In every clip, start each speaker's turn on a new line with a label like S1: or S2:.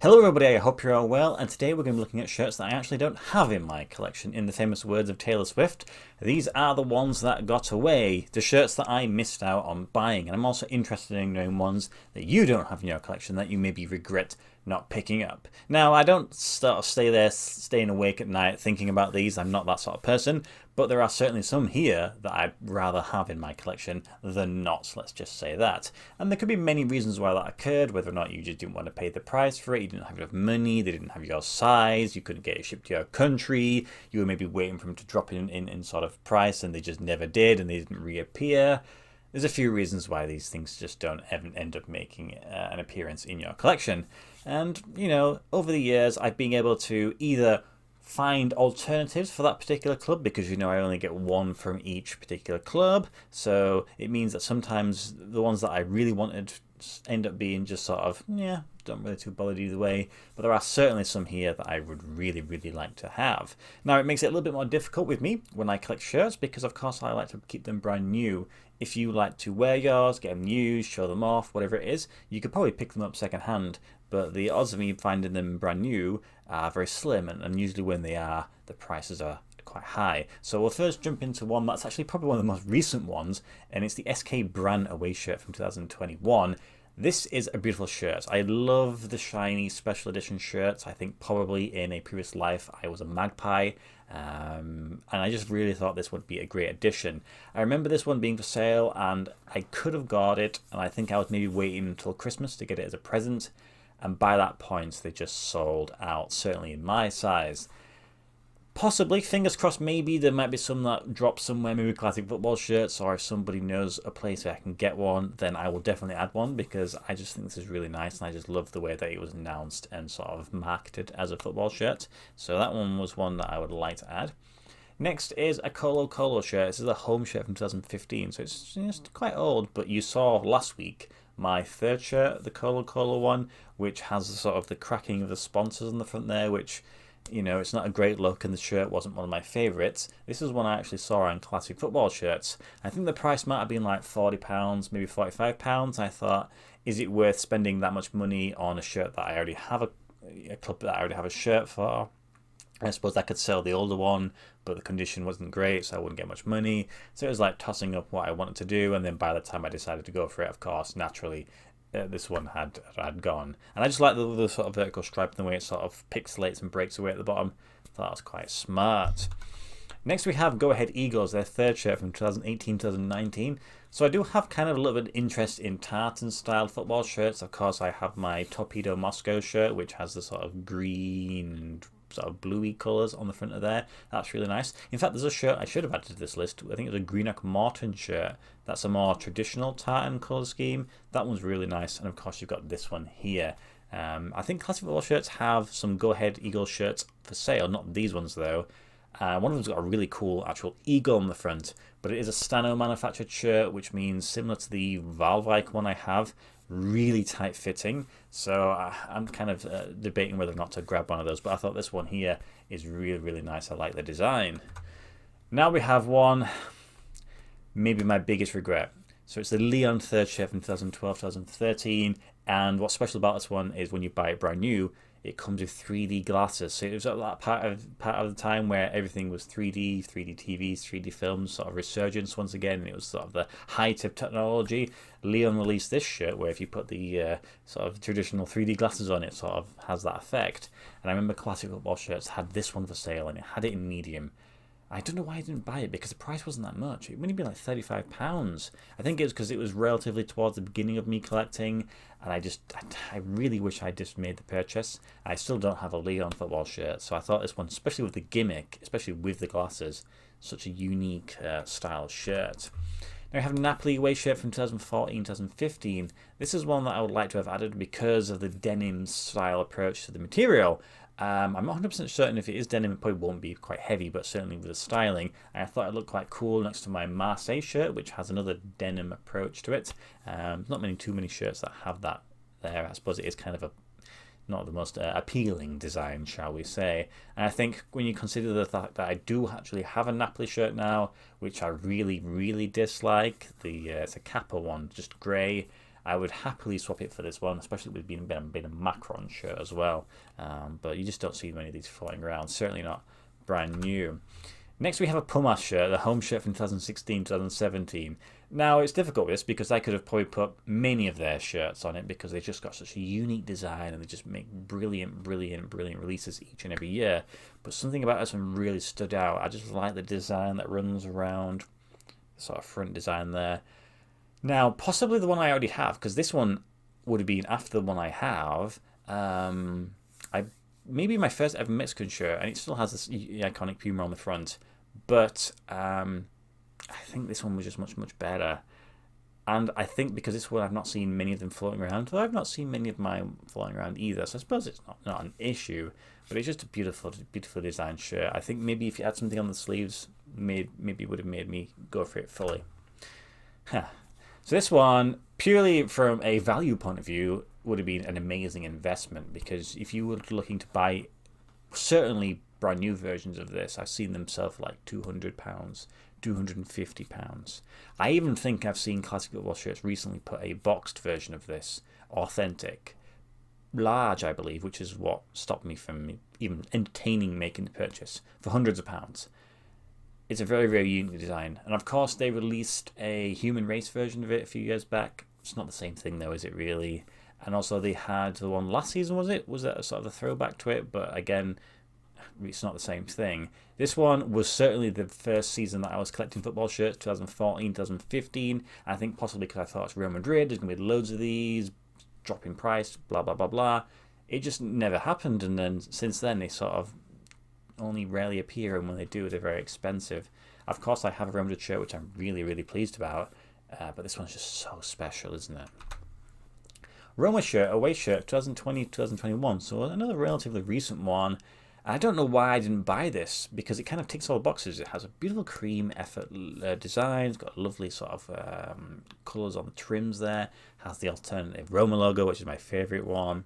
S1: Hello everybody, I hope you're all well, and today we're going to be looking at shirts that I actually don't have in my collection. In the famous words of Taylor Swift, these are the ones that got away, the shirts that I missed out on buying. And I'm also interested in knowing ones that you don't have in your collection that you maybe regret not picking up. Now, I don't sort of stay there staying awake at night thinking about these, I'm not that sort of person, but there are certainly some here that I'd rather have in my collection than not, let's just say that. And there could be many reasons why that occurred, whether or not you just didn't want to pay the price for it, you didn't have enough money, they didn't have your size, you couldn't get it shipped to your country, you were maybe waiting for them to drop in sort of price and they just never did and they didn't reappear. There's a few reasons why these things just don't ever end up making an appearance in your collection. And, you know, over the years, I've been able to either find alternatives for that particular club because, you know, I only get one from each particular club. So it means that sometimes the ones that I really wanted end up being just sort of, yeah, don't really too bothered either way. But there are certainly some here that I would really, really like to have. Now, it makes it a little bit more difficult with me when I collect shirts because, of course, I like to keep them brand new. If you like to wear yours, get them used, show them off, whatever it is, you could probably pick them up second hand. But the odds of me finding them brand new are very slim, and usually when they are, the prices are quite high. So we'll first jump into one that's actually probably one of the most recent ones, and it's the SK Brand away shirt from 2021. This is a beautiful shirt. I love the shiny special edition shirts. I think probably in a previous life I was a magpie, and I just really thought this would be a great addition. I remember this one being for sale, and I could have got it, and I think I was maybe waiting until Christmas to get it as a present. And by that point, they just sold out, certainly in my size. Possibly, fingers crossed, maybe there might be some that drop somewhere, maybe classic football shirts, or if somebody knows a place where I can get one, then I will definitely add one because I just think this is really nice and I just love the way that it was announced and sort of marketed as a football shirt. So that one was one that I would like to add. Next is a Colo-Colo shirt. This is a home shirt from 2015, so it's quite old, but you saw last week my third shirt, the Colo-Colo one, which has the sort of the cracking of the sponsors on the front there, which, you know, it's not a great look and the shirt wasn't one of my favourites. This is one I actually saw on classic football shirts. I think the price might have been like £40, maybe £45. I thought, is it worth spending that much money on a shirt that I already have a club that I already have a shirt for? I suppose I could sell the older one, but the condition wasn't great, so I wouldn't get much money. So it was like tossing up what I wanted to do, and then by the time I decided to go for it, of course, naturally, this one had gone. And I just like the sort of vertical stripe and the way it sort of pixelates and breaks away at the bottom. I thought that was quite smart. Next we have Go Ahead Eagles, their third shirt from 2018-2019. So I do have kind of a little bit of interest in tartan style football shirts. Of course, I have my Torpedo Moscow shirt, which has the sort of green and sort of bluey colours on the front of there. That's really nice. In fact, there's a shirt I should have added to this list. I think it was a Greenock Morton shirt. That's a more traditional tartan colour scheme. That one's really nice. And of course, you've got this one here. I think classic football shirts have some Go Ahead Eagles shirts for sale. Not these ones, though. One of them's got a really cool actual eagle on the front, but it is a Stano manufactured shirt, which means similar to the Valve-like one I have, really tight fitting. So I'm kind of debating whether or not to grab one of those, but I thought this one here is really, really nice. I like the design. Now we have one, maybe my biggest regret. So it's the Leon third shirt from 2012-2013, and what's special about this one is when you buy it brand new, it comes with 3D glasses. So it was that part of the time where everything was 3D TVs, 3D films, sort of resurgence once again, and it was sort of the height of technology. Leon released this shirt where if you put the sort of traditional 3D glasses on, it sort of has that effect. And I remember classic football shirts had this one for sale, and it had it in medium. I don't know why I didn't buy it because the price wasn't that much. It would only be like £35. I think it was because it was relatively towards the beginning of me collecting, and I really wish I just made the purchase. I still don't have a Leon football shirt, so I thought this one, especially with the gimmick, especially with the glasses, such a unique style shirt. Now we have Napoli Wayshape from 2014-2015. This is one that I would like to have added because of the denim style approach to the material. I'm not 100% certain if it is denim, it probably won't be quite heavy, but certainly with the styling. And I thought it looked quite cool next to my Marseille shirt, which has another denim approach to it. Not too many shirts that have that there. I suppose it is kind of not the most appealing design, shall we say. And I think when you consider the fact that I do actually have a Napoli shirt now, which I really, really dislike, it's a Kappa one, just grey. I would happily swap it for this one, especially with being a Macron shirt as well. But you just don't see many of these floating around, certainly not brand new. Next we have a Pumas shirt, the home shirt from 2016-2017. Now it's difficult with this because I could have probably put many of their shirts on it because they've just got such a unique design and they just make brilliant releases each and every year. But something about this one really stood out. I just like the design that runs around, the sort of front design there. Now possibly the one I already have, because this one would have been after the one I have. Maybe my first ever Mexican shirt, and it still has this iconic Puma on the front, but I think this one was just much better. And I think because this one I've not seen many of them floating around, though I've not seen many of mine floating around either, so I suppose it's not an issue, but it's just a beautiful designed shirt. I think maybe if you had something on the sleeves, maybe it would have made me go for it fully. So this one, purely from a value point of view, would have been an amazing investment, because if you were looking to buy certainly brand new versions of this, I've seen them sell for like £200, £250. I even think I've seen Classic Football Shirts recently put a boxed version of this, authentic, large I believe, which is what stopped me from even entertaining making the purchase, for hundreds of pounds. It's a very unique design, and of course they released a human race version of it a few years back. It's not the same thing though, is it really? And also they had the one last season, was it? Was that a sort of a throwback to it? But again, it's not the same thing. This one was certainly the first season that I was collecting football shirts, 2014, 2015. I think possibly because I thought it's Real Madrid, there's going to be loads of these, drop in price, blah, blah, blah, blah. It just never happened. And then since then, they sort of only rarely appear. And when they do, they're very expensive. Of course, I have a Real Madrid shirt, which I'm really pleased about. But this one's just so special, isn't it? Roma shirt, away shirt, 2020-2021, so another relatively recent one. I don't know why I didn't buy this, because it kind of ticks all the boxes. It has a beautiful cream effort design, it's got lovely sort of colours on the trims there, has the alternative Roma logo, which is my favourite one,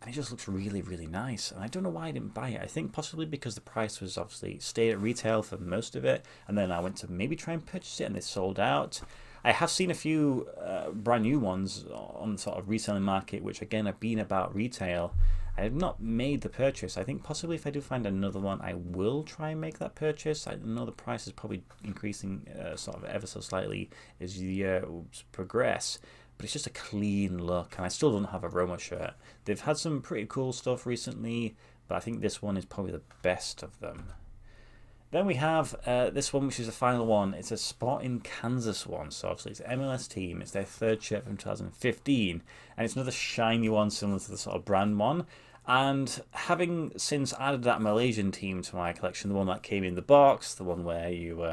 S1: and it just looks really nice. And I don't know why I didn't buy it. I think possibly because the price was obviously stayed at retail for most of it, and then I went to maybe try and purchase it and they sold out. I have seen a few brand new ones on the sort of reselling market, which again have been about retail. I have not made the purchase. I think possibly if I do find another one, I will try and make that purchase. I know the price is probably increasing sort of ever so slightly as the years progress, but it's just a clean look, and I still don't have a Roma shirt. They've had some pretty cool stuff recently, but I think this one is probably the best of them. Then we have this one, which is the final one. It's a Spot in Kansas one. So obviously it's an MLS team. It's their third shirt from 2015. And it's another shiny one similar to the sort of brand one. And having since added that Malaysian team to my collection, the one that came in the box, the one where you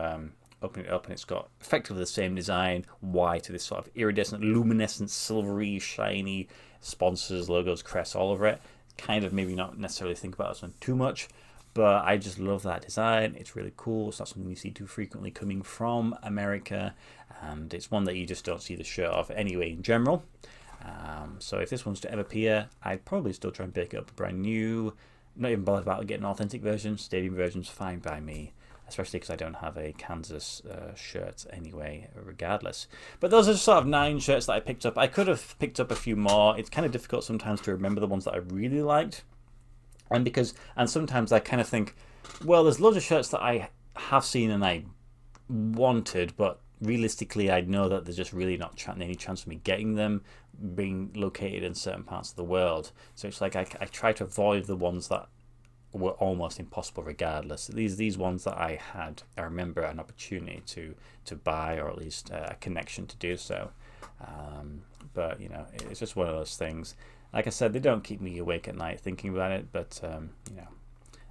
S1: open it up and it's got effectively the same design, white to this sort of iridescent, luminescent, silvery, shiny sponsors, logos, crests all over it. Kind of maybe not necessarily think about this one too much. But I just love that design. It's really cool. It's not something you see too frequently coming from America. And it's one that you just don't see the shirt of anyway in general. So if this one's to ever appear, I'd probably still try and pick up a brand new. Not even bothered about getting an authentic version. Stadium version's fine by me. Especially because I don't have a Kansas shirt anyway, regardless. But those are sort of 9 shirts that I picked up. I could have picked up a few more. It's kind of difficult sometimes to remember the ones that I really liked. And sometimes I kind of think, well, there's loads of shirts that I have seen and I wanted, but realistically I know that there's just really not any chance of me getting them, being located in certain parts of the world. So it's like I try to avoid the ones that were almost impossible regardless. These ones that I had, I remember an opportunity to buy, or at least a connection to do so. But you know, it's just one of those things. Like I said, they don't keep me awake at night thinking about it, but you know,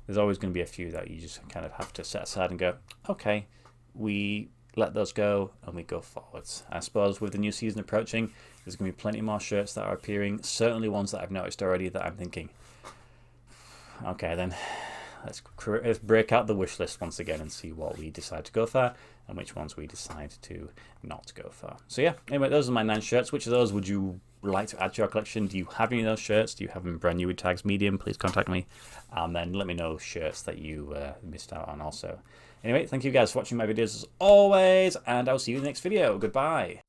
S1: there's always going to be a few that you just kind of have to set aside and go, okay, we let those go and we go forwards. I suppose with the new season approaching, there's going to be plenty more shirts that are appearing, certainly ones that I've noticed already that I'm thinking, okay then, let's break out the wish list once again and see what we decide to go for and which ones we decide to not go for. So yeah, anyway, those are my 9 shirts. Which of those would you like to add to your collection? Do you have any of those shirts? Do you have them brand new with tags medium? Please contact me, and then let me know shirts that you missed out on also. Anyway, thank you guys for watching my videos as always, and I'll see you in the next video. Goodbye.